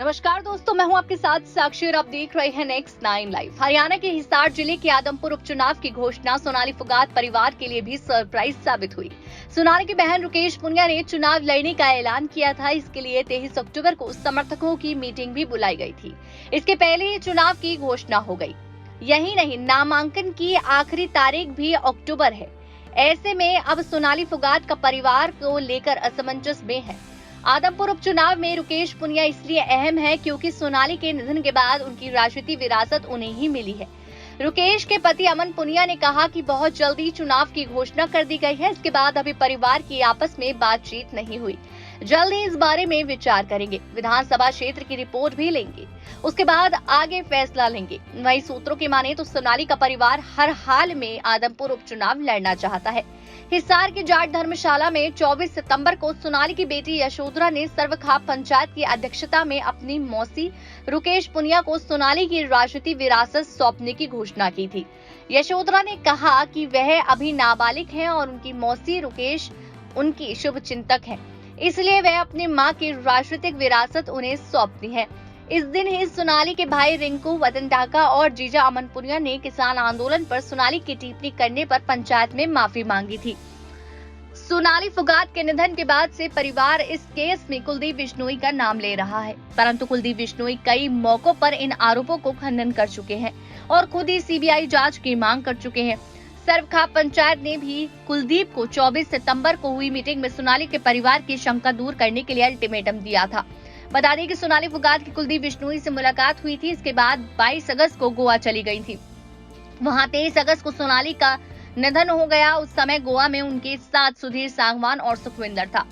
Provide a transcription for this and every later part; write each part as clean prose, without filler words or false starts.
नमस्कार दोस्तों, मैं हूं आपके साथ साक्षी और आप देख रहे हैं नेक्स्ट 9 लाइव। हरियाणा के हिसार जिले के आदमपुर उपचुनाव की घोषणा सोनाली फुगात परिवार के लिए भी सरप्राइज साबित हुई। सोनाली की बहन रुकेश पुनिया ने चुनाव लड़ने का ऐलान किया था। इसके लिए 23 अक्टूबर को समर्थकों की मीटिंग भी बुलाई गई थी। इसके पहले ही चुनाव की घोषणा हो गई। यही नहीं, नामांकन की आखिरी तारीख भी अक्टूबर है। ऐसे में अब सोनाली फुगात का परिवार को लेकर असमंजस में है। आदमपुर उपचुनाव में रुकेश पुनिया इसलिए अहम है क्योंकि सोनाली के निधन के बाद उनकी राजनीतिक विरासत उन्हें ही मिली है। रुकेश के पति अमन पुनिया ने कहा कि बहुत जल्दी चुनाव की घोषणा कर दी गई है। इसके बाद अभी परिवार की आपस में बातचीत नहीं हुई। जल्द ही इस बारे में विचार करेंगे। विधानसभा क्षेत्र की रिपोर्ट भी लेंगे, उसके बाद आगे फैसला लेंगे। वहीं सूत्रों की माने तो सोनाली का परिवार हर हाल में आदमपुर उपचुनाव लड़ना चाहता है। हिसार की जाट धर्मशाला में 24 सितंबर को सोनाली की बेटी यशोधरा ने सर्वखाप पंचायत की अध्यक्षता में अपनी मौसी रुकेश पुनिया को सोनाली की राजनीतिक विरासत सौंपने की घोषणा की थी। यशोधरा ने कहा कि वह अभी नाबालिग हैं और उनकी मौसी रुकेश उनकी शुभचिंतक हैं, इसलिए वह अपनी मां की राजनीतिक विरासत उन्हें सौंपती है। इस दिन ही सोनाली के भाई रिंकू वतन ढाका और जीजा अमन पुनिया ने किसान आंदोलन पर सोनाली की टिप्पणी करने पर पंचायत में माफी मांगी थी। सोनाली फुगात के निधन के बाद से परिवार इस केस में कुलदीप बिश्नोई का नाम ले रहा है, परंतु कुलदीप बिश्नोई कई मौकों पर इन आरोपों को खंडन कर चुके हैं और खुद ही सीबीआई जांच की मांग कर चुके हैं। सर्वखाप पंचायत ने भी कुलदीप को 24 सितंबर को हुई मीटिंग में सोनाली के परिवार की शंका दूर करने के लिए अल्टीमेटम दिया था। बता दें कि सोनाली फुगात की कुलदीप बिश्नोई से मुलाकात हुई थी। इसके बाद 22 अगस्त को गोवा चली गई थी। वहां 23 अगस्त को सोनाली का निधन हो गया। उस समय गोवा में उनके साथ सुधीर सांगवान और सुखविंदर था।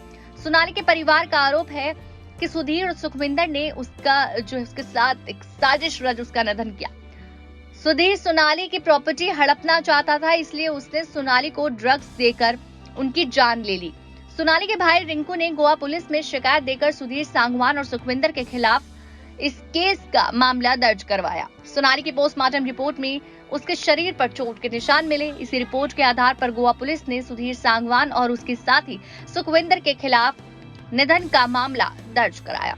सोनाली के परिवार का आरोप है कि सुधीर और सुखविंदर ने उसके साथ एक साजिश रच उसका निधन किया। सुधीर सोनाली की प्रॉपर्टी हड़पना चाहता था, इसलिए उसने सोनाली को ड्रग्स देकर उनकी जान ले ली। सोनाली के भाई रिंकू ने गोवा पुलिस में शिकायत देकर सुधीर सांगवान और सुखविंदर के खिलाफ इस केस का मामला दर्ज करवाया। सोनाली की पोस्टमार्टम रिपोर्ट में उसके शरीर पर चोट के निशान मिले। इसी रिपोर्ट के आधार पर गोवा पुलिस ने सुधीर सांगवान और उसके साथी सुखविंदर के खिलाफ निधन का मामला दर्ज कराया।